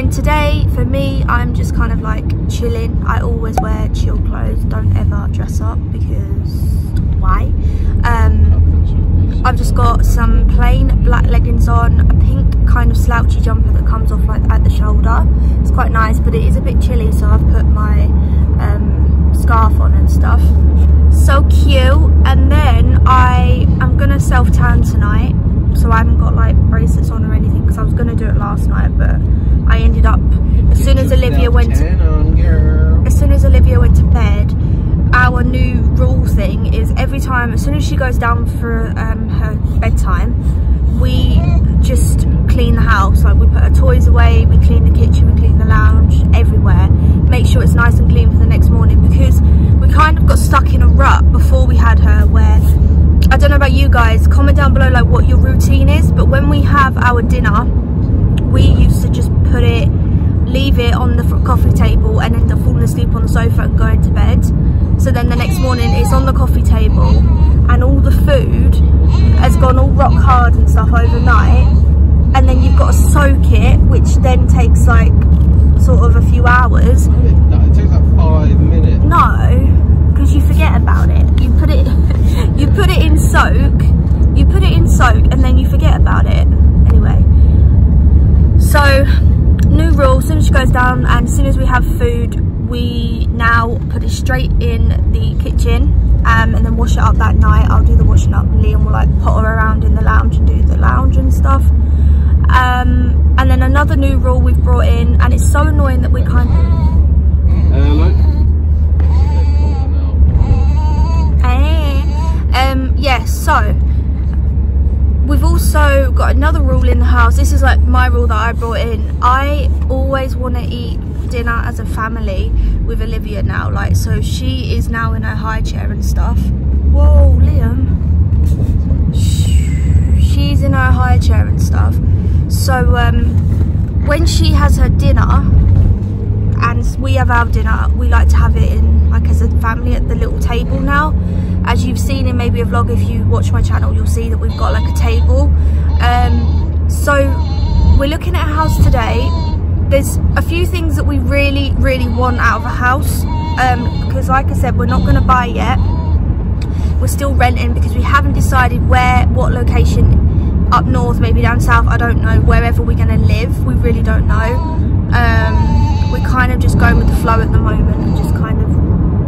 then today for me, I'm just kind of like chilling. I always wear chill clothes, don't ever dress up because why? I've just got some plain black leggings on, a pink kind of slouchy jumper that comes off like at the shoulder. It's quite nice, but it is a bit chilly, so I've put my scarf on and stuff. So cute. And then I am gonna self tan tonight, so I haven't got like bracelets on or anything because I was gonna do it last night, but I ended up as soon as Olivia went to bed. Our new rule thing is every time, as soon as she goes down for her bedtime, we just clean the house. Like, we put her toys away, we clean the kitchen, we clean the lounge, everywhere. Make sure it's nice and clean for the next morning, because we kind of got stuck in a rut before we had her where, I don't know about you guys, comment down below like what your routine is, but when we have our dinner, we used to just leave it on the coffee table and end up falling asleep on the sofa and going to bed. So then the next morning it's on the coffee table and all the food has gone all rock hard and stuff overnight, and then you've got to soak it, which then takes like sort of a few hours. It takes like 5 minutes. No, because you forget about it. You put it in soak, and then you forget about it. Anyway, so new rule, as soon as she goes down and as soon as we have food, we now put it straight in the kitchen and then wash it up that night. I'll do the washing up, and Liam will like potter around in the lounge and do the lounge and stuff. And then another new rule we've brought in, and it's so annoying that we kind of... yeah, so we've also got another rule in the house. This is like my rule that I brought in. I always want to eat dinner as a family with Olivia now, like, so she is now in her high chair and stuff. Whoa, Liam. She's in her high chair and stuff. So when she has her dinner and we have our dinner, we like to have it in like as a family at the little table now. As you've seen in maybe a vlog, if you watch my channel, you'll see that we've got like a table. So we're looking at a house today. There's a few things that we really want out of a house, because like I said, we're not going to buy yet. We're still renting because we haven't decided what location, up north, maybe down south, I don't know, wherever we're going to live, we really don't know. We're kind of just going with the flow at the moment and just kind of,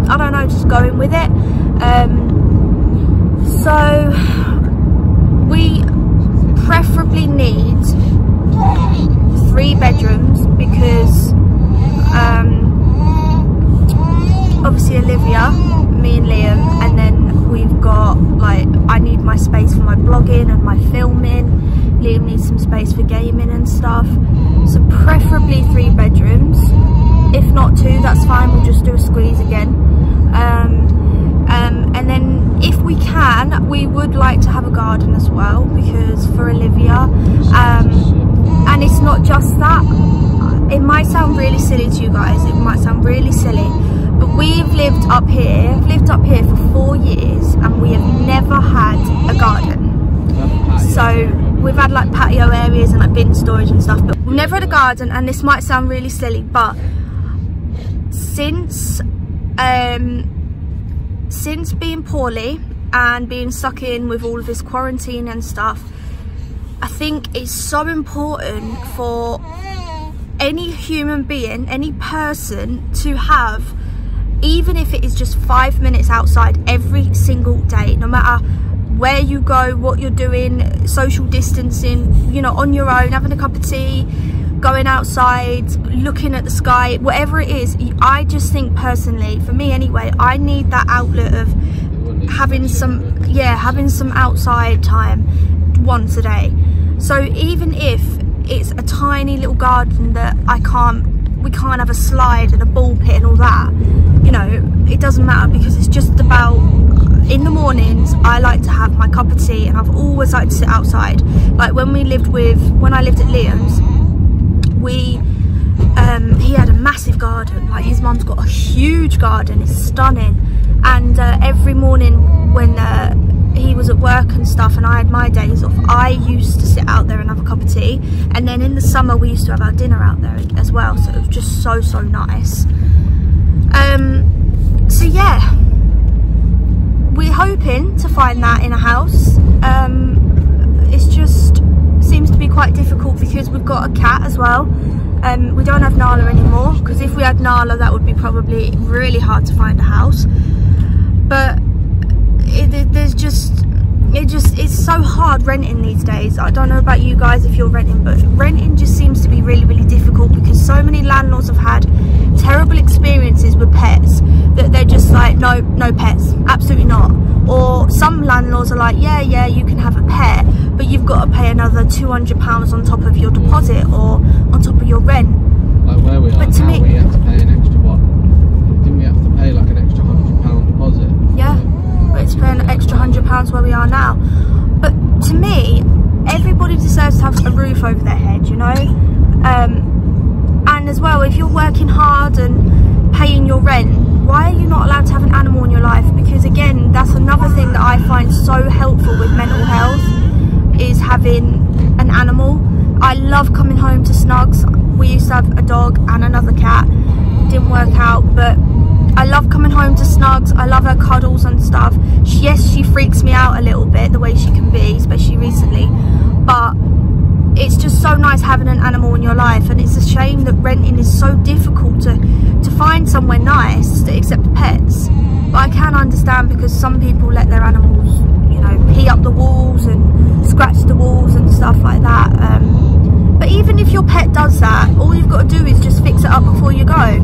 I don't know, just going with it. So we preferably need 3 bedrooms because obviously Olivia, me and Liam, and then we've got like, I need my space for my blogging and my filming. Liam needs some space for gaming and stuff. So preferably 3 bedrooms. If not 2, that's fine, we'll just do a squeeze again. And then if we can, we would like to have a garden as well, because for Olivia, and it's not just that. It might sound really silly to you guys, it might sound really silly, but we've lived up here for 4 years and we have never had a garden. So we've had like patio areas and like bin storage and stuff, but we've never had a garden. And this might sound really silly, but since being poorly and being stuck in with all of this quarantine and stuff, I think it's so important for any human being, any person, to have, even if it is just 5 minutes outside every single day, no matter where you go, what you're doing, social distancing, you know, on your own, having a cup of tea, going outside, looking at the sky, whatever it is. I just think personally, for me anyway, I need that outlet of having some outside time once a day. So even if it's a tiny little garden that we can't have a slide and a ball pit and all that, you know, it doesn't matter, because it's just about, in the mornings I like to have my cup of tea, and I've always liked to sit outside. Like when I lived at Liam's, he had a massive garden. Like his mum's got a huge garden, it's stunning. And every morning when he was at work and stuff and I had my days off, I used to sit out there and have a cup of tea. lovely. And then in the summer we used to have our dinner out there as well, so it was just so nice. So yeah, we're hoping to find that in a house. It's just seems to be quite difficult because we've got a cat as well. We don't have Nala anymore, because if we had Nala that would be probably really hard to find a house. But it's so hard renting these days. I don't know about you guys if you're renting, but renting just seems to be really difficult, because so many landlords have had terrible experiences with pets that they're just like, no pets, absolutely not. Or some landlords are like, yeah, you can have a pet, but you've got to pay another £200 on top of your deposit or on top of your rent. Like where we are but to now, me, we have to pay an extra what? Didn't we have to pay like an extra £100 deposit? Yeah, but it's paying an extra £100 where we are now. But to me, everybody deserves to have a roof over their head, you know. And as well, if you're working hard and paying your rent, why are you not allowed to have an animal in your life? Because again, that's another thing that I find so helpful with mental health, is having an animal. I love coming home to Snugs. We used to have a dog and another cat. Didn't work out, but I love coming home to Snugs. I love her cuddles and stuff. Yes, she freaks me out a little bit, the way she can be, especially recently. But it's just so nice having an animal in your life, and it's a shame that renting is so difficult to find somewhere nice that accepts pets. But I can understand, because some people let their animals, you know, pee up the walls and scratch the walls and stuff like that. But even if your pet does that, all you've got to do is just fix it up before you go,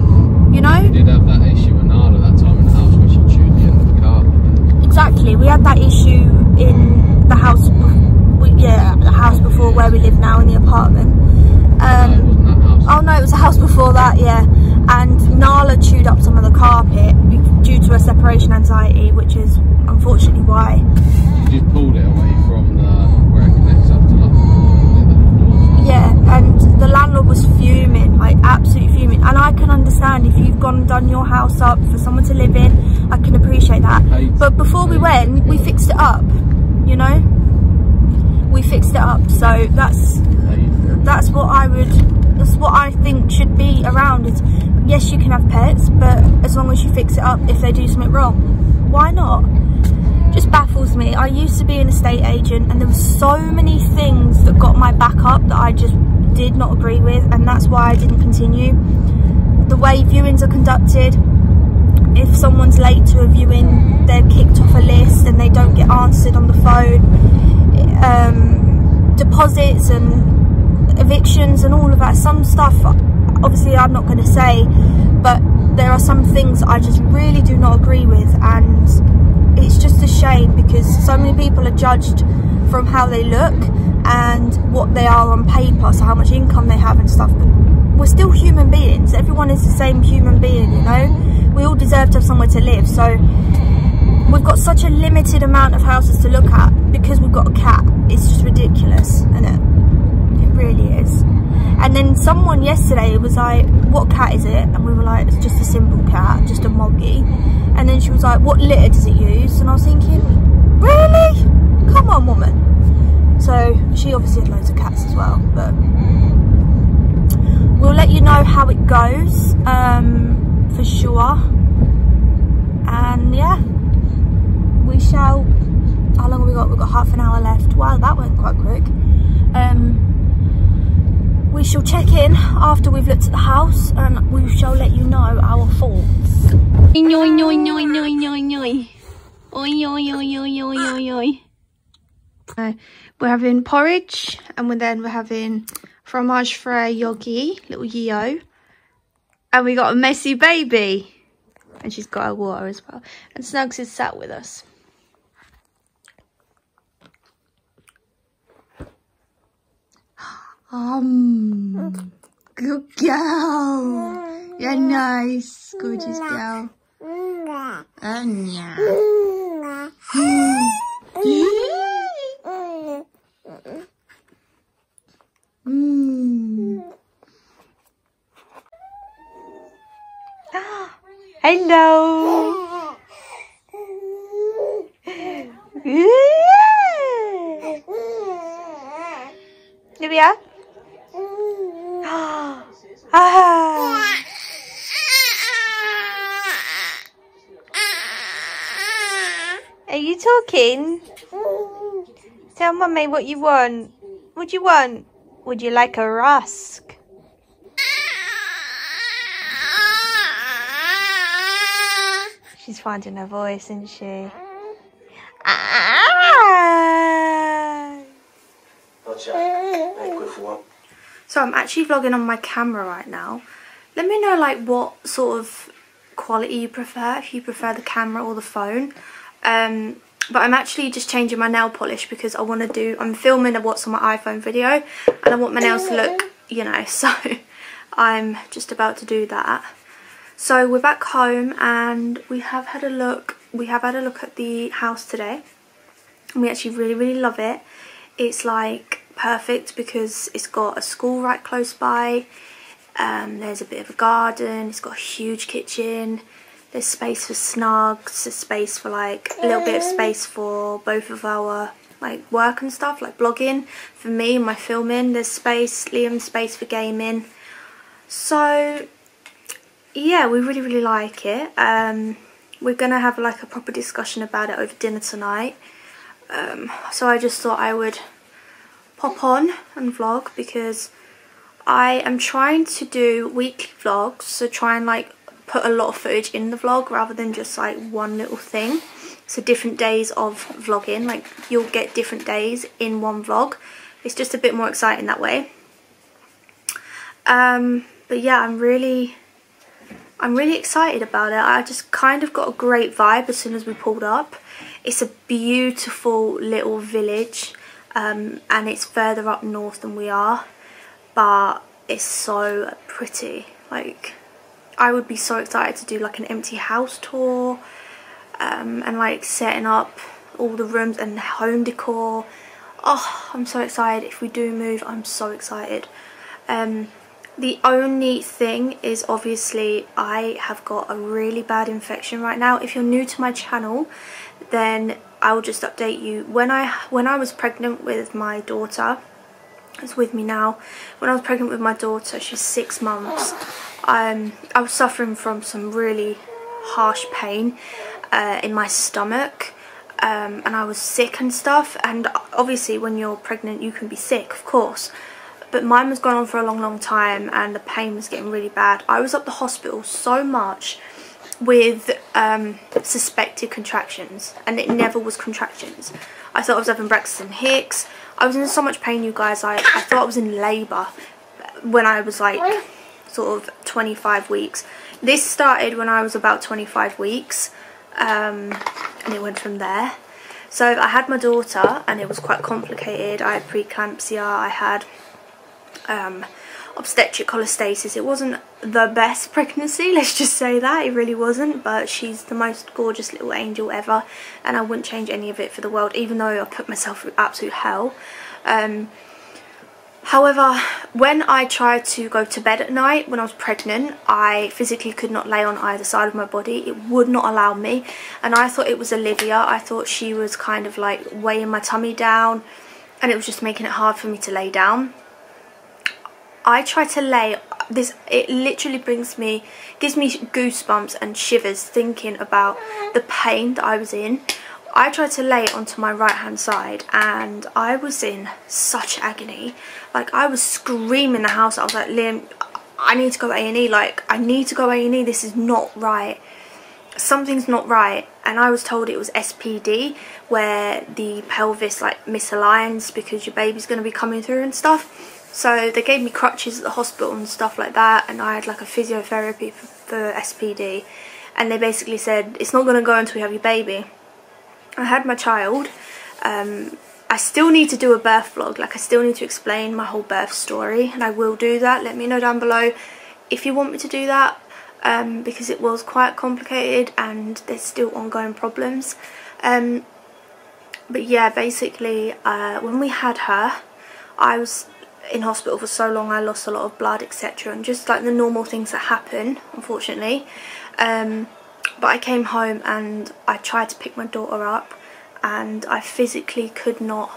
you know? We did have that issue with Nala that time in the house where she chewed the end of the carpet. Exactly, we had that issue in the house, the house before where we live now, in the apartment. No, it wasn't that house. Oh no, it was a house before that, yeah. And Nala chewed up some of the carpet due to her separation anxiety, which is unfortunately why. She just pulled it away from where it connects up to like the Yeah, and the landlord was fuming, like absolutely fuming. And I can understand if you've gone and done your house up for someone to live in, I can appreciate that. But before we went, we fixed it up, you know? We fixed it up, so that's what I think should be around. Is yes, you can have pets, but as long as you fix it up if they do something wrong. Why not? Just baffles me. I used to be an estate agent, and there were so many things that got my back up that I just did not agree with, and that's why I didn't continue. The way viewings are conducted, if someone's late to a viewing, they're kicked off a list and they don't get answered on the phone. Deposits and evictions and all of that, some stuff obviously I'm not going to say, but there are some things I just really do not agree with, and it's just a shame, because so many people are judged from how they look and what they are on paper, so how much income they have and stuff. But we're still human beings. Everyone is the same human being, you know. We all deserve to have somewhere to live. So we've got such a limited amount of houses to look at because we've got a cat. It's just ridiculous, isn't it? It really is. And then someone yesterday was like, what cat is it? And we were like, it's just a simple cat, just a moggy. And then she was like, what litter does it use? And I was thinking, really? Come on, woman. So she obviously had loads of cats as well, but we'll let you know how it goes, for sure. And yeah, we shall. How long have we got? We've got half an hour left. Wow, that went quite quick. We shall check in after we've looked at the house, and we shall let you know our thoughts. We're having porridge, and then we're having fromage frais yogi, little Yeo. And we got a messy baby. And she's got her water as well. And Snugs is sat with us. Good girl. You're nice. Gorgeous girl. Anya. Hello. Olivia? Ah. Are you talking? Tell Mummy what you want. What do you want? Would you like a rusk? She's finding her voice, isn't she? So I'm actually vlogging on my camera right now. Let me know like what sort of quality you prefer, if you prefer the camera or the phone. But I'm actually just changing my nail polish because I'm filming a what's on my iPhone video and I want my nails to look, you know, so I'm just about to do that. So we're back home and we have had a look at the house today. And we actually really love it. It's like perfect because it's got a school right close by. There's a bit of a garden, it's got a huge kitchen. There's space for snugs, there's space for like a little bit of space for both of our like work and stuff, like blogging. For me and my filming, there's space, Liam's space for gaming. So yeah, we really like it. We're gonna have like a proper discussion about it over dinner tonight. So I just thought I would pop on and vlog because I am trying to do weekly vlogs, so try and like put a lot of footage in the vlog rather than just like one little thing. So different days of vlogging, like you'll get different days in one vlog. It's just a bit more exciting that way. But yeah, I'm really excited about it. I just kind of got a great vibe as soon as we pulled up. It's a beautiful little village, and it's further up north than we are, but it's so pretty. Like, I would be so excited to do like an empty house tour, and like setting up all the rooms and home decor. Oh, I'm so excited. If we do move, I'm so excited. The only thing is obviously I have got a really bad infection right now. If you're new to my channel, then I will just update you. When I was pregnant with my daughter, it's with me now. When I was pregnant with my daughter, she's 6 months. I was suffering from some really harsh pain in my stomach, and I was sick and stuff. And obviously when you're pregnant you can be sick, of course, but mine was going on for a long time and the pain was getting really bad. I was at the hospital so much with suspected contractions, and it never was contractions. I thought I was having Braxton Hicks. I was in so much pain, you guys. I thought I was in labour when I was like sort of 25 weeks. This started when I was about 25 weeks, and it went from there. So I had my daughter and it was quite complicated. I had preeclampsia, I had obstetric cholestasis. It wasn't the best pregnancy, let's just say that. It really wasn't, but she's the most gorgeous little angel ever and I wouldn't change any of it for the world, even though I put myself through absolute hell. However, when I tried to go to bed at night when I was pregnant, I physically could not lay on either side of my body. It would not allow me, and I thought it was Olivia. I thought she was kind of like weighing my tummy down and it was just making it hard for me to lay down. I tried to lay this, it literally gives me goosebumps and shivers thinking about the pain that I was in. I tried to lay it onto my right hand side and I was in such agony. Like, I was screaming the house. I was like, Liam, I need to go A&E. Like, I need to go A&E. This is not right. Something's not right. And I was told it was SPD, where the pelvis like misaligns because your baby's going to be coming through and stuff. So they gave me crutches at the hospital and stuff like that, and I had like a physiotherapy for SPD, and they basically said it's not going to go until you have your baby. I had my child. I still need to do a birth vlog, like I still need to explain my whole birth story, and I will do that. Let me know down below if you want me to do that, because it was quite complicated and there's still ongoing problems. But yeah, basically when we had her, I was in hospital for so long. I lost a lot of blood, etc., and just like the normal things that happen, unfortunately. But I came home and I tried to pick my daughter up and I physically could not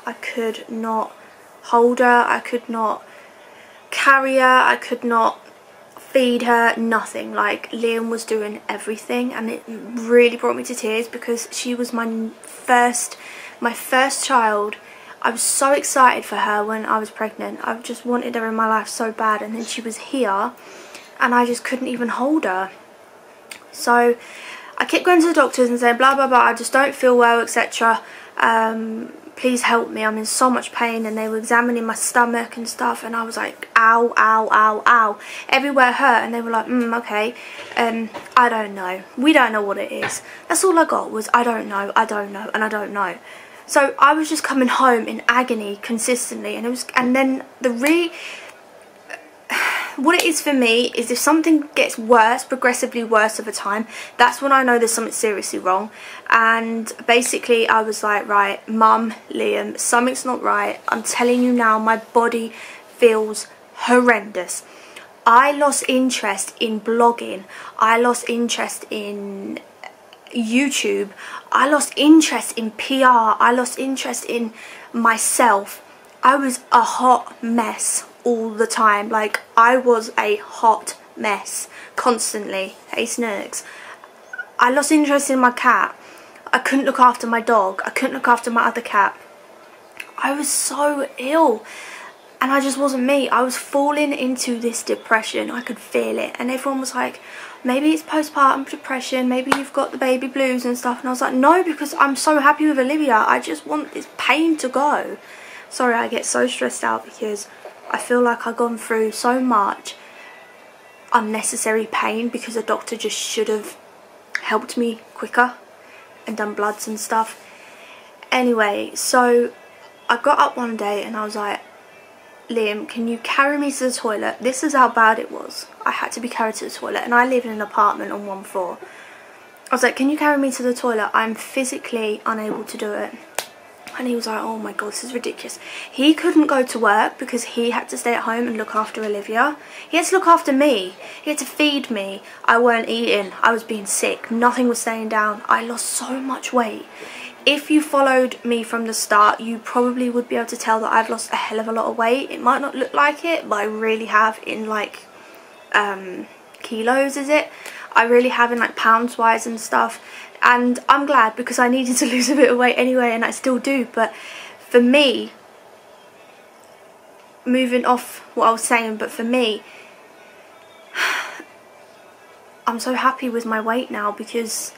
hold her, I could not carry her, I could not feed her, nothing. Like, Liam was doing everything, and it really brought me to tears because she was my first child. I was so excited for her when I was pregnant. I just wanted her in my life so bad, and then she was here and I just couldn't even hold her. So I kept going to the doctors and saying blah blah blah, I just don't feel well, etc. Please help me, I'm in so much pain. And they were examining my stomach and stuff, and I was like, ow, ow, ow, ow, everywhere hurt. And they were like, okay, I don't know, we don't know what it is. That's all I got was I don't know, and I don't know. So I was just coming home in agony consistently, and then what it is for me is if something gets worse, progressively worse over time, that's when I know there's something seriously wrong. And basically I was like, right, Mum, Liam, something's not right. I'm telling you now, my body feels horrendous. I lost interest in blogging. I lost interest in YouTube. I lost interest in PR. I lost interest in myself. I was a hot mess all the time. Like, I was a hot mess constantly. Hey Snurks. I lost interest in my cat. I couldn't look after my dog. I couldn't look after my other cat. I was so ill, and I just wasn't me. I was falling into this depression. I could feel it, and everyone was like, maybe it's postpartum depression, maybe you've got the baby blues and stuff. And I was like, no, because I'm so happy with Olivia. I just want this pain to go. Sorry, I get so stressed out because I feel like I've gone through so much unnecessary pain because a doctor just should have helped me quicker and done bloods and stuff. Anyway, so I got up one day and I was like, Liam, can you carry me to the toilet? This is how bad it was. I had to be carried to the toilet, and I live in an apartment on 1 floor. I was like, can you carry me to the toilet? I'm physically unable to do it. And he was like, oh my god, this is ridiculous. He couldn't go to work because he had to stay at home and look after Olivia. He had to look after me. He had to feed me. I weren't eating. I was being sick. Nothing was staying down. I lost so much weight. If you followed me from the start, you probably would be able to tell that I've lost a hell of a lot of weight. It might not look like it, but I really have in like kilos, is it? I really have in like pounds wise and stuff. And I'm glad because I needed to lose a bit of weight anyway, and I still do. But for me, moving off what I was saying, but for me, I'm so happy with my weight now because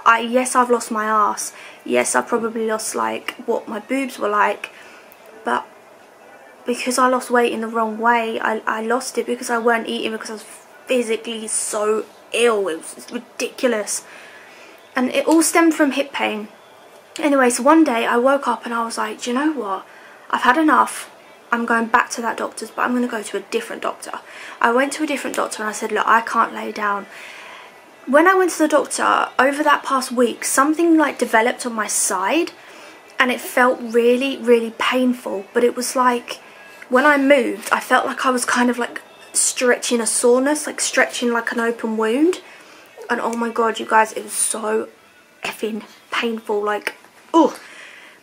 yes, I've lost my ass. Yes, I probably lost like what my boobs were like, but because I lost weight in the wrong way, I lost it because I weren't eating, because I was physically so ill. It was ridiculous, and it all stemmed from hip pain. Anyway, so one day I woke up and I was like, do you know what? I've had enough. I'm going back to that doctor's, but I'm going to go to a different doctor. I went to a different doctor and I said, look, I can't lay down. When I went to the doctor, over that past week, something like developed on my side, and it felt really, really painful. But it was like, when I moved, I felt like I was kind of like stretching a soreness, like stretching like an open wound. And oh my god, you guys, it was so effing painful, like, oh.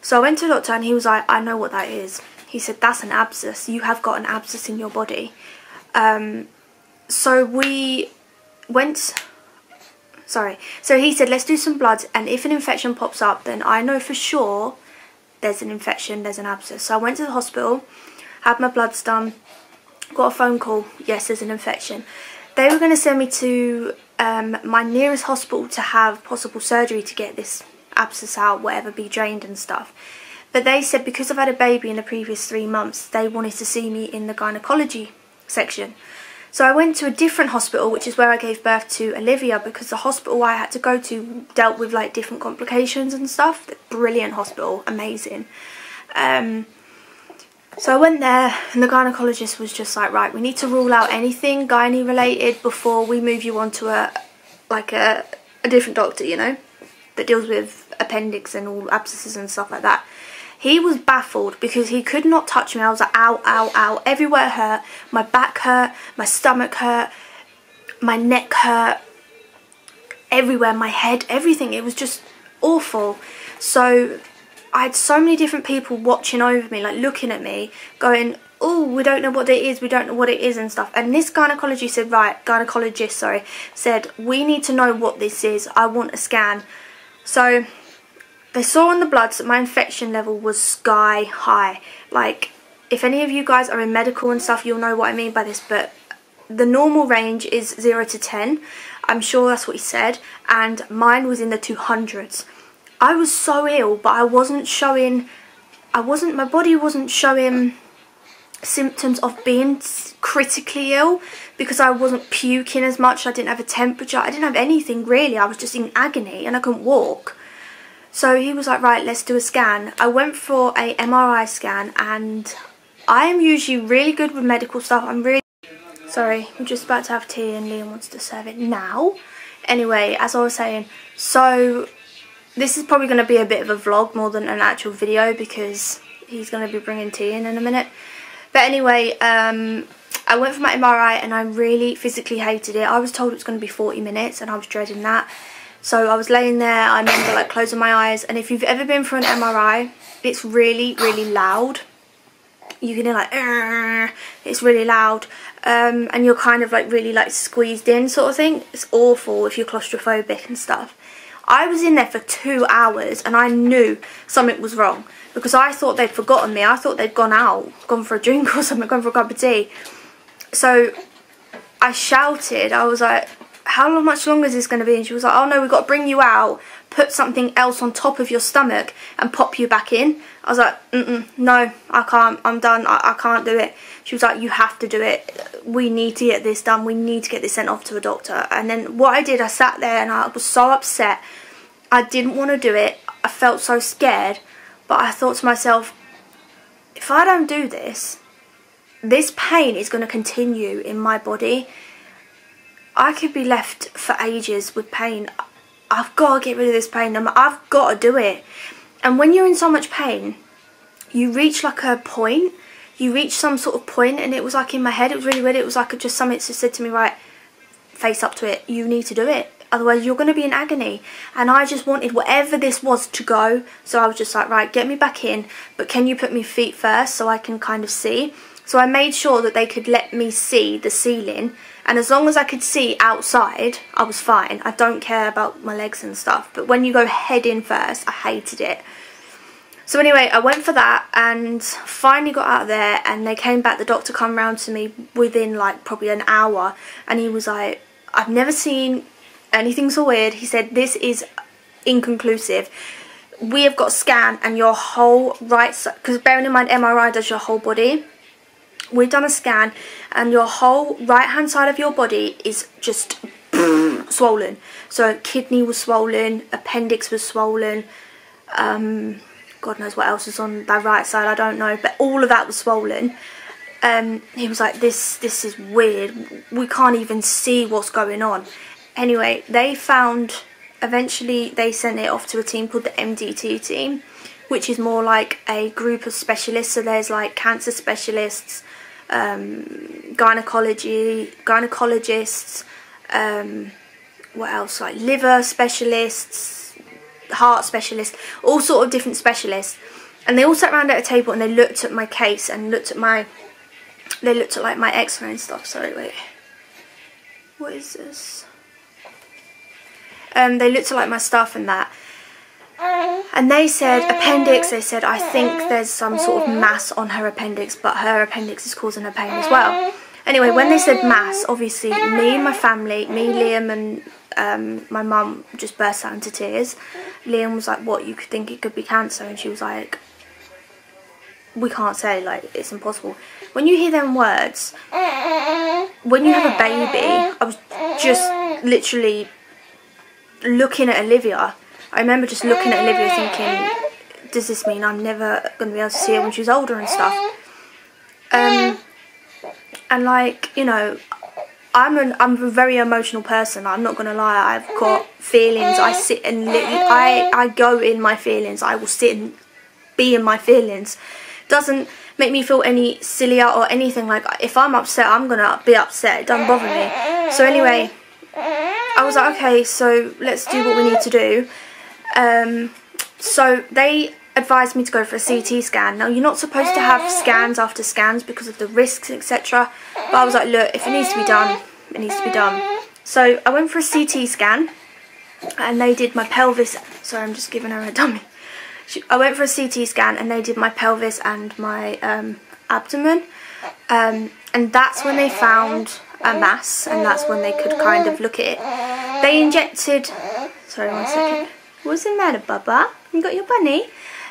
So I went to the doctor and he was like, I know what that is. He said, that's an abscess. You have got an abscess in your body. So we went... So he said, let's do some bloods, and if an infection pops up, then I know for sure there's an infection, there's an abscess. So I went to the hospital, had my bloods done, got a phone call, yes, there's an infection. They were going to send me to my nearest hospital to have possible surgery to get this abscess out, whatever, be drained and stuff. But they said because I've had a baby in the previous 3 months, they wanted to see me in the gynecology section. So I went to a different hospital, which is where I gave birth to Olivia, because the hospital I had to go to dealt with like different complications and stuff. Brilliant hospital, amazing. So I went there and the gynecologist was just like, right, we need to rule out anything gynae related before we move you on to a different doctor, you know, that deals with appendix and all abscesses and stuff like that. He was baffled because he could not touch me. I was like, ow, ow, ow. Everywhere hurt. My back hurt. My stomach hurt. My neck hurt. Everywhere. My head. Everything. It was just awful. So I had so many different people watching over me, like looking at me, going, oh, we don't know what it is, we don't know what it is and stuff. And this gynecologist said, we need to know what this is. I want a scan. So they saw in the bloods that my infection level was sky high. Like, if any of you guys are in medical and stuff, you'll know what I mean by this, but the normal range is 0 to 10. I'm sure that's what he said. And mine was in the 200s. I was so ill, but I wasn't showing, my body wasn't showing symptoms of being critically ill, because I wasn't puking as much, I didn't have a temperature, I didn't have anything really, I was just in agony and I couldn't walk. So he was like, right, let's do a scan. I went for a MRI scan, and I am usually really good with medical stuff. Sorry, we're just about to have tea and Liam wants to serve it now. Anyway, as I was saying, so this is probably going to be a bit of a vlog more than an actual video, because he's going to be bringing tea in a minute. But anyway, I went for my MRI and I really physically hated it. I was told it was going to be 40 minutes and I was dreading that. So I was laying there, I remember like closing my eyes, and if you've ever been for an MRI, it's really, really loud. You can hear like, it's really loud, and you're kind of like really like squeezed in sort of thing. It's awful if you're claustrophobic and stuff. I was in there for 2 hours and I knew something was wrong, because I thought they'd forgotten me. I thought they'd gone out, gone for a drink or something, gone for a cup of tea. So I shouted, I was like, how much longer is this going to be? And she was like, oh no, we've got to bring you out, put something else on top of your stomach and pop you back in. I was like, no, I can't, I'm done, I can't do it. She was like, you have to do it, we need to get this done, we need to get this sent off to a doctor. And then what I did, I sat there and I was so upset. I didn't want to do it, I felt so scared, but I thought to myself, if I don't do this, this pain is going to continue in my body. I could be left for ages with pain. I've got to get rid of this pain. I've got to do it. And when you're in so much pain, you reach like a point. You reach some sort of point, and it was like in my head, it was really weird. It was like just something just said to me, right, face up to it. You need to do it. Otherwise, you're going to be in agony. And I just wanted whatever this was to go. So I was just like, right, get me back in. But can you put me feet first so I can kind of see? So I made sure that they could let me see the ceiling. And as long as I could see outside, I was fine. I don't care about my legs and stuff. But when you go head in first, I hated it. So anyway, I went for that and finally got out of there, and they came back. The doctor come round to me within like probably an hour, and he was like, I've never seen anything so weird. He said, this is inconclusive. We have got a scan and your whole right side, because bearing in mind MRI does your whole body. We've done a scan and your whole right hand side of your body is just swollen. So kidney was swollen, appendix was swollen, God knows what else was on that right side, I don't know, but all of that was swollen. He was like, this is weird, we can't even see what's going on. Anyway, they found, eventually they sent it off to a team called the MDT team, which is more like a group of specialists. So there's like cancer specialists, gynecologists, what else, like liver specialists, heart specialists, all sort of different specialists. And they all sat around at a table and they looked at my case and looked at like my x-ray and stuff. Sorry, wait, what is this? They looked at like my stuff and that. And they said appendix, they said I think there's some sort of mass on her appendix, but her appendix is causing her pain as well. Anyway, when they said mass, obviously me and my family, me, Liam and my mum just burst out into tears. Liam was like, what, you could think it could be cancer? And she was like, we can't say, like, it's impossible. When you hear them words, when you have a baby, I was just literally looking at Olivia. I remember just looking at Olivia thinking, does this mean I'm never going to be able to see her when she's older and stuff? And like, you know, I'm a very emotional person, I'm not going to lie. I've got feelings, I sit and I go in my feelings, I will sit and be in my feelings. Doesn't make me feel any sillier or anything. Like, if I'm upset, I'm going to be upset, it doesn't bother me. So anyway, I was like, okay, so let's do what we need to do. So they advised me to go for a CT scan. Now, you're not supposed to have scans after scans because of the risks, etc. But I was like, look, if it needs to be done, it needs to be done. So I went for a CT scan, and they did my pelvis. Sorry, I'm just giving her a dummy. I went for a CT scan, and they did my pelvis and my abdomen. And that's when they found a mass, and that's when they could kind of look at it. They injected... Sorry, 1 second. What's the matter, Bubba? You got your bunny?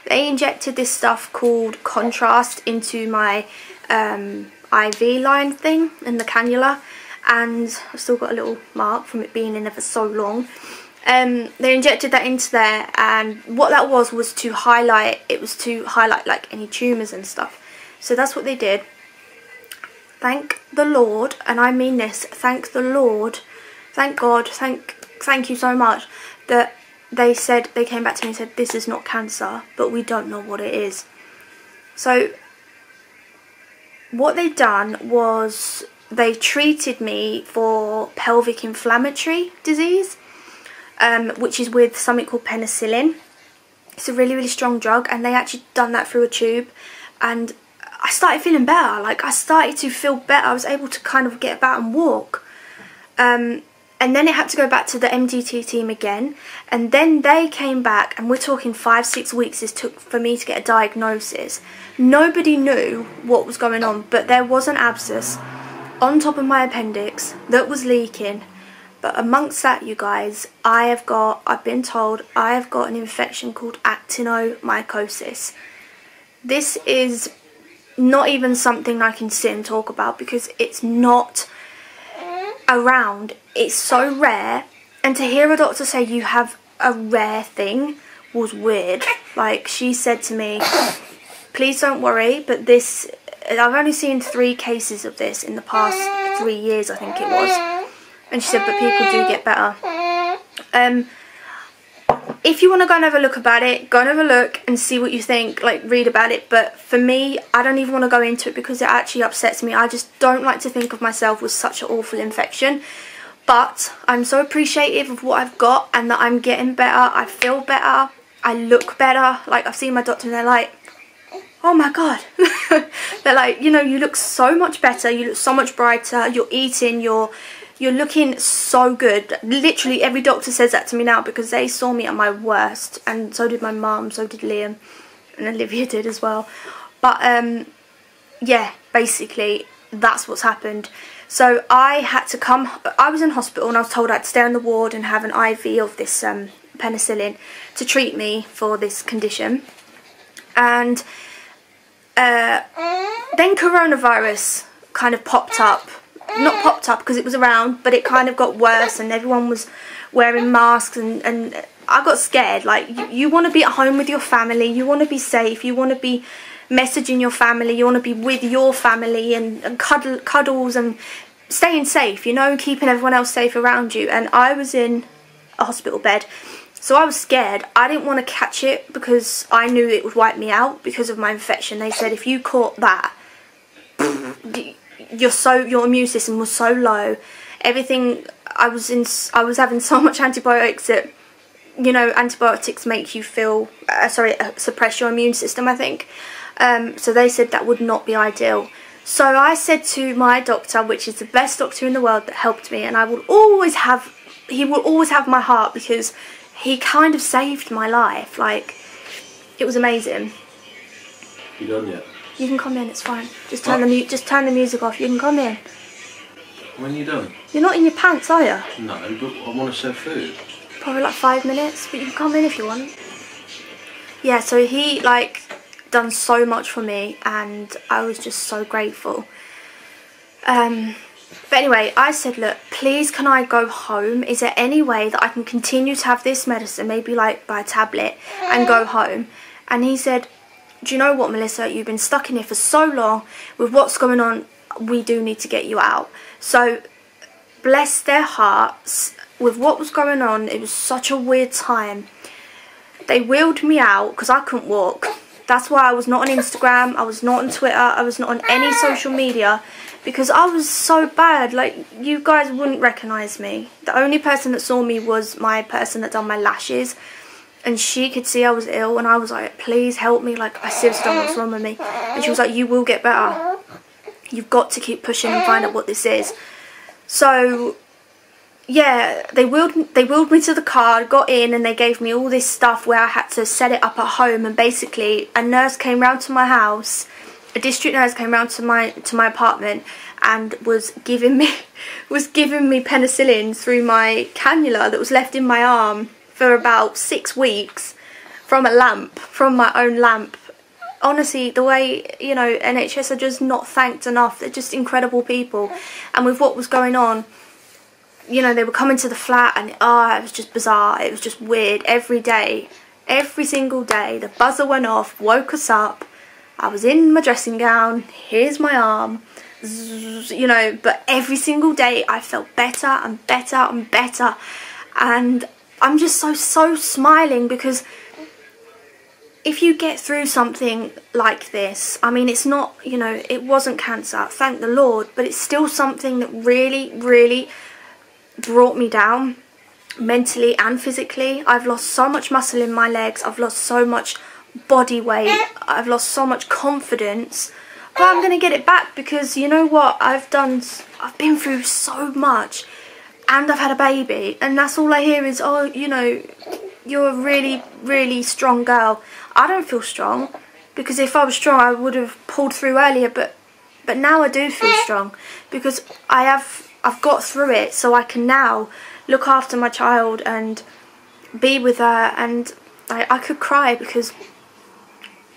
They injected this stuff called contrast into my IV line thing in the cannula, and I've still got a little mark from it being in there for so long. They injected that into there, and what that was to highlight, it was to highlight like any tumours and stuff. So that's what they did. Thank the Lord, and I mean this, thank the Lord, thank God, thank you so much, that they came back to me and said, this is not cancer, but we don't know what it is. So what they done was they treated me for pelvic inflammatory disease, which is with something called penicillin. It's a really, really strong drug, and they actually done that through a tube, and I started feeling better. Like, I started to feel better. I was able to kind of get about and walk. And then it had to go back to the MDT team again, and then they came back, and we're talking 5-6 weeks it took for me to get a diagnosis. Nobody knew what was going on, but there was an abscess on top of my appendix that was leaking. But amongst that, you guys, I've been told I have got an infection called actinomycosis. This is not even something I can sit and talk about because it's not around. It's so rare, and to hear a doctor say you have a rare thing was weird. Like, she said to me, please don't worry, but this, I've only seen 3 cases of this in the past 3 years, I think it was. And she said, but people do get better. If you want to go and have a look about it, go and have a look and see what you think, like, read about it. But for me, I don't even want to go into it because it actually upsets me. I just don't like to think of myself with such an awful infection. But I'm so appreciative of what I've got, and that I'm getting better. I feel better. I look better. Like, I've seen my doctor and they're like, oh my God. They're like, you know, you look so much better. You look so much brighter. You're eating. You're looking so good. Literally every doctor says that to me now because they saw me at my worst, and so did my mum, so did Liam, and Olivia did as well. But yeah, basically that's what's happened. So I had to come, I was in hospital and I was told I had to stay on the ward and have an IV of this penicillin to treat me for this condition. And then coronavirus kind of popped up. Not popped up because it was around, but it kind of got worse, and everyone was wearing masks, and I got scared. Like, you want to be at home with your family, you want to be safe, you want to be messaging your family, you want to be with your family and cuddles and staying safe, you know, keeping everyone else safe around you. And I was in a hospital bed, so I was scared. I didn't want to catch it because I knew it would wipe me out because of my infection. They said if you caught that, your immune system was so low. Everything, I was having so much antibiotics that, you know, antibiotics make you feel suppress your immune system, I think. So they said that would not be ideal. So I said to my doctor, which is the best doctor in the world that helped me, and he will always have my heart because he kind of saved my life. Like, it was amazing. You done yet? You can come in, it's fine. Just turn the music off. You can come in. When are you done? You're not in your pants, are you? No, but I want to serve food. Probably like 5 minutes, but you can come in if you want. Yeah, so he, like, done so much for me, and I was just so grateful. But anyway, I said, look, please can I go home? Is there any way that I can continue to have this medicine, maybe like by a tablet, and go home? And he said, do you know what, Melissa, you've been stuck in here for so long, with what's going on, we do need to get you out. So bless their hearts, with what was going on, it was such a weird time. They wheeled me out because I couldn't walk. That's why I was not on Instagram, I was not on Twitter, I was not on any social media, because I was so bad. Like, you guys wouldn't recognise me. The only person that saw me was my person that done my lashes. and she could see I was ill, and I was like, please help me, like I seriously don't know what's wrong with me. And she was like, you will get better, you've got to keep pushing and find out what this is. So yeah, they wheeled me to the car, got in, and they gave me all this stuff where I had to set it up at home. And basically a nurse came round to my house, a district nurse came round to my apartment, and was giving me penicillin through my cannula that was left in my arm for about 6 weeks from a lamp, from my own lamp. Honestly, the way, you know, NHS are just not thanked enough. They're just incredible people. And with what was going on, you know, they were coming to the flat, and it was just bizarre. It was just weird. Every day, every single day, the buzzer went off, woke us up. I was in my dressing gown, here's my arm, you know, but every single day I felt better and better and better. And I'm just so smiling, because if you get through something like this, I mean, it's not, you know, it wasn't cancer, thank the Lord, but it's still something that really, really brought me down mentally and physically. I've lost so much muscle in my legs, I've lost so much body weight, I've lost so much confidence, but I'm going to get it back, because you know what, I've been through so much, and I've had a baby, and that's all I hear is, oh, you know, you're a really, really strong girl. I don't feel strong, because if I was strong I would have pulled through earlier, but now I do feel strong, because I've got through it, so I can now look after my child and be with her. And I could cry, because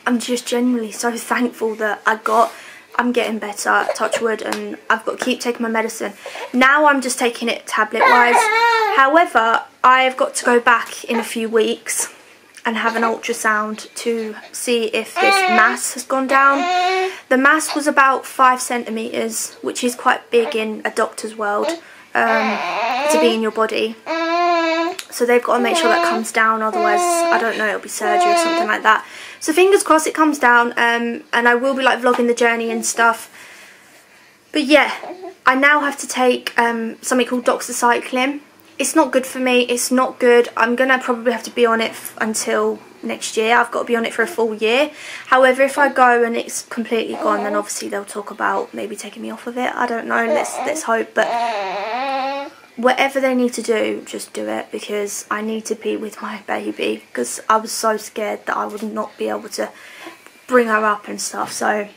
I'm just genuinely so thankful that I'm getting better, touch wood, and I've got to keep taking my medicine. Now I'm just taking it tablet wise. However, I've got to go back in a few weeks and have an ultrasound to see if this mass has gone down. The mass was about 5 centimetres, which is quite big in a doctor's world, to be in your body. So they've got to make sure that comes down, otherwise, I don't know, it'll be surgery or something like that. So fingers crossed it comes down, and I will be like vlogging the journey and stuff. But yeah, I now have to take something called doxycycline. It's not good for me, it's not good. I'm going to probably have to be on it until next year. I've got to be on it for a full year. However, if I go and it's completely gone, then obviously they'll talk about maybe taking me off of it. I don't know, let's hope. But whatever they need to do, just do it, because I need to be with my baby, because I was so scared that I would not be able to bring her up and stuff. So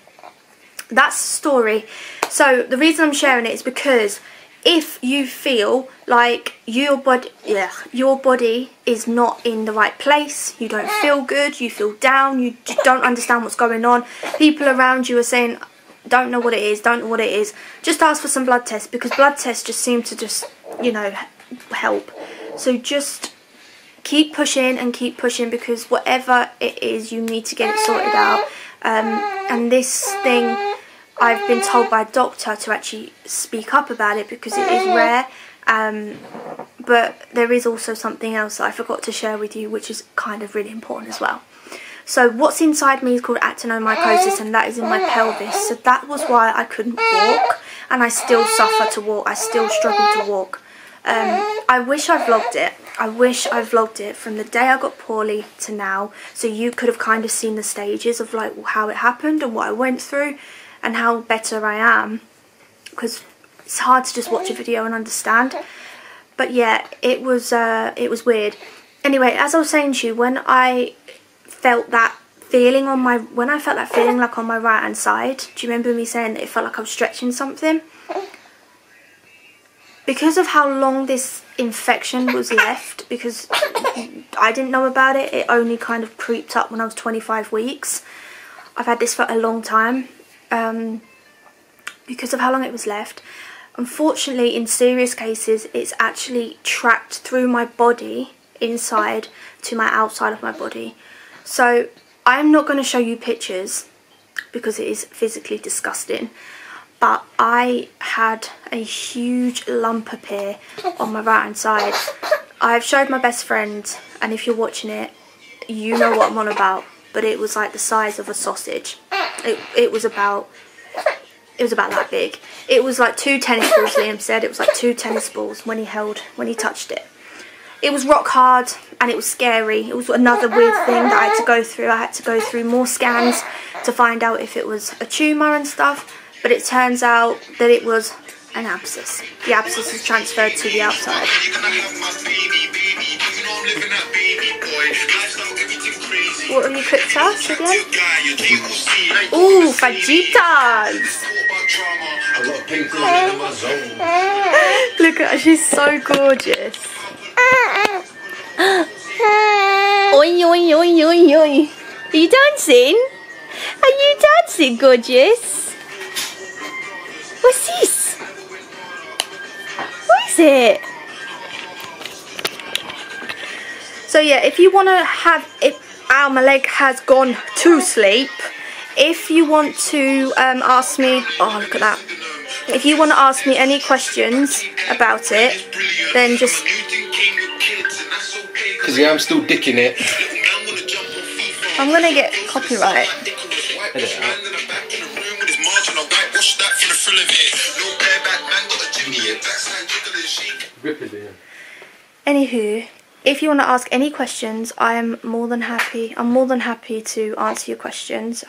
that's the story. So the reason I'm sharing it is because if you feel like your body is not in the right place, you don't feel good, you feel down, you just don't understand what's going on, people around you are saying, don't know what it is, just ask for some blood tests, because blood tests just seem to just, you know, help. So just keep pushing and keep pushing, because whatever it is, you need to get it sorted out. And this thing, I've been told by a doctor to actually speak up about it, because it is rare. But there is also something else that I forgot to share with you, which is kind of really important as well. So what's inside me is called actinomycosis, and that is in my pelvis. So that was why I couldn't walk, and I still suffer to walk. I still struggle to walk. I wish I vlogged it. I wish I vlogged it from the day I got poorly to now, so you could have kind of seen the stages of like how it happened and what I went through and how better I am, because it's hard to just watch a video and understand. But yeah, it was weird. Anyway, as I was saying to you, when I felt that feeling on my, like on my right hand side, do you remember me saying that it felt like I was stretching something? Because of how long this infection was left, because I didn't know about it, it only kind of creeped up when I was 25 weeks. I've had this for a long time. Because of how long it was left, unfortunately in serious cases it's actually tracked through my body inside to my outside of my body. So I'm not going to show you pictures because it is physically disgusting, but I had a huge lump appear on my right hand side. I've showed my best friend, and if you're watching it, you know what I'm on about, but it was like the size of a sausage. It was about that big. It was like 2 tennis balls, Liam said. It was like 2 tennis balls when he touched it. it was rock hard and it was scary. It was another weird thing that I had to go through. I had to go through more scans to find out if it was a tumour and stuff. But it turns out that it was an abscess. The abscess is transferred to the outside. What have you cooked us again? Ooh, fajitas! Look at her, she's so gorgeous. Oi, oi, oi, oi, oi. Are you dancing? Are you dancing, gorgeous? What's this? What is it? So yeah, if you want to have it, ow, my leg has gone to sleep. If you want to ask me, oh look at that. If you want to ask me any questions about it, then just. Because yeah, I'm still dicking it. I'm gonna get copyright. Edit it out. Anywho, if you want to ask any questions, I'm more than happy to answer your questions.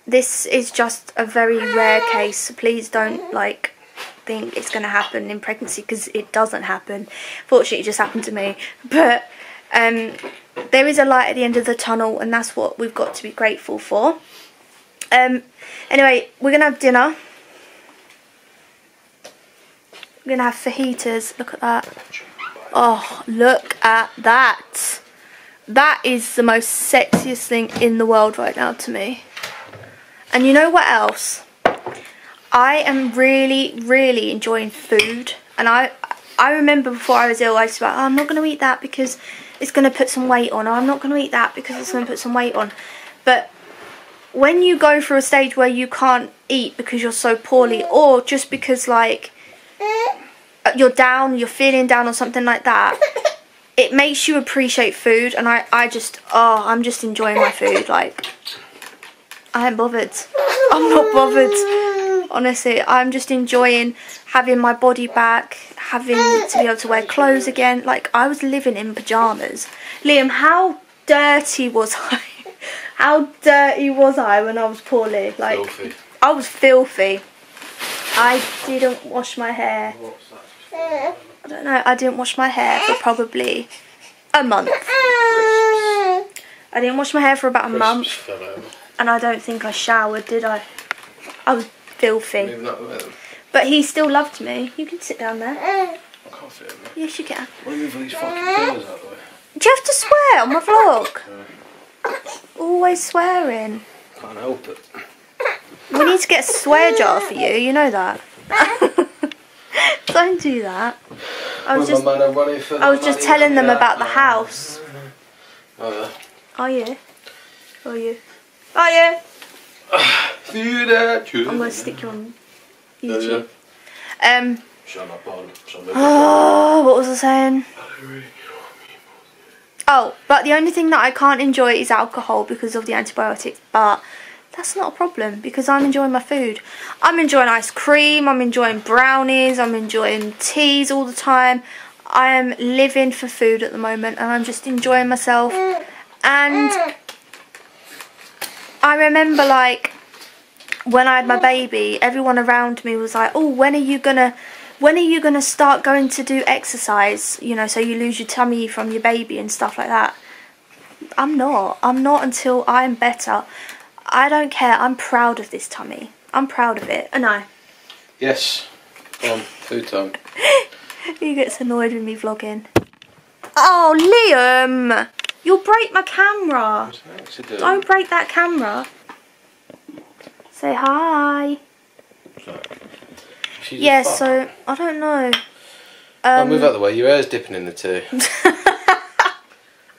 This is just a very rare case. Please don't think it's going to happen in pregnancy, because it doesn't happen. Fortunately, it just happened to me. But there is a light at the end of the tunnel, and that's what we've got to be grateful for. Anyway, we're going to have dinner. We're going to have fajitas. Look at that. Oh, look at that. That is the most sexiest thing in the world right now to me. And you know what else? I am really, really enjoying food. And I remember before I was ill, I used to be like, oh, I'm not going to eat that because it's going to put some weight on. Or I'm not going to eat that because it's going to put some weight on. But when you go through a stage where you can't eat because you're so poorly, or just because you're down, you're feeling down or something like that, it makes you appreciate food. And I'm just enjoying my food. I ain't bothered. I'm not bothered. Honestly, I'm just enjoying having my body back, having to be able to wear clothes again. I was living in pyjamas. Liam, how dirty was I? How dirty was I when I was poorly? Filthy. I was filthy. I didn't wash my hair. I don't know, I didn't wash my hair for probably a month. I didn't wash my hair for about a month. And I don't think I showered, did I? I was filthy. But he still loved me. You can sit down there. I can't fit in there. Yes, you can. Why are you moving these fucking pillows out of the way? Do you have to swear on my vlog? Always swearing. Can't help it. We need to get a swear jar for you, you know that. Don't do that. I was just telling them about the house. Oh yeah. Are you? Are you? Are you? I'm going to stick you on YouTube. Oh, what was I saying? Oh, but the only thing that I can't enjoy is alcohol because of the antibiotics. But that's not a problem because I'm enjoying my food. I'm enjoying ice cream. I'm enjoying brownies. I'm enjoying teas all the time. I am living for food at the moment and I'm just enjoying myself. And I remember when I had my baby, everyone around me was like, oh, when are you gonna start going to do exercise, you know, so you lose your tummy from your baby and stuff like that. I'm not until I'm better. I don't care. I'm proud of this tummy. I'm proud of it. And I. Yes. Food time. He gets annoyed with me vlogging. Oh, Liam! You'll break my camera. Don't break that camera. Say hi. Yeah, so, I don't know. I'll move out the way, your hair's dipping in the tea.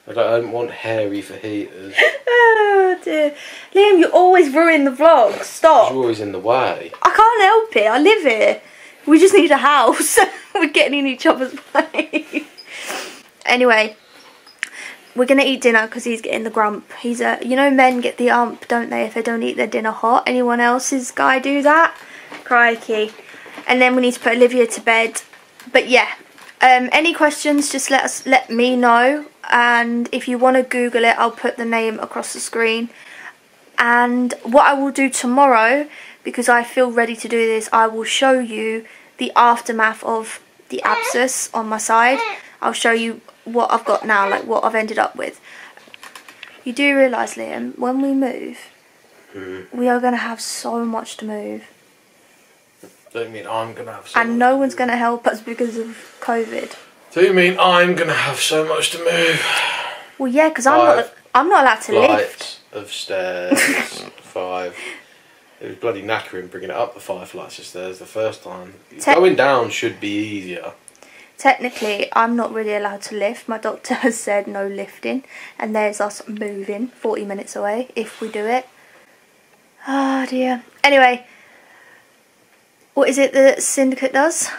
I don't want hairy fajitas. Oh dear. Liam, you always ruin the vlog. Stop. You're always in the way. I can't help it, I live here. We just need a house. We're getting in each other's way. Anyway, we're going to eat dinner because he's getting the grump. He's you know men get the ump, don't they, if they don't eat their dinner hot. Anyone else's guy do that? Crikey. And then we need to put Olivia to bed. But yeah, Any questions, just let me know, and if you want to Google it, I'll put the name across the screen. And what I will do tomorrow, because I feel ready to do this, I will show you the aftermath of the abscess on my side. I'll show you what I've got now, like what I've ended up with. You do realise, Liam, when we move, we are going to have so much to move. Don't mean I'm going to have so and much no one's going to help us because of COVID. Do you mean I'm going to have so much to move? Well, yeah, because I'm not allowed to lift. Of stairs, 5. It was bloody knackering bringing it up the 5 flights of stairs the first time. Going down should be easier. Technically, I'm not really allowed to lift. My doctor has said no lifting, and there's us moving 40 minutes away if we do it. Oh dear. Anyway, what is it that Syndicate does?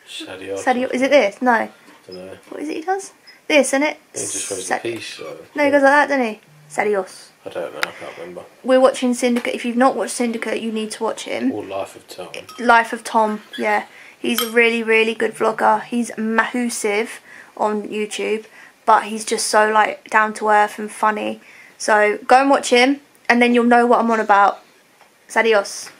Sadio. Is it this? No. I don't know. What is it he does? This, isn't it? He just shows the piece. So. No, he goes like that, doesn't he? Sadios. I don't know, I can't remember. We're watching Syndicate. If you've not watched Syndicate, you need to watch him. Or Life of Tom. Life of Tom, yeah. He's a really, really good vlogger. He's massive on YouTube, but he's just so like down to earth and funny. So go and watch him, and then you'll know what I'm on about. Sadios.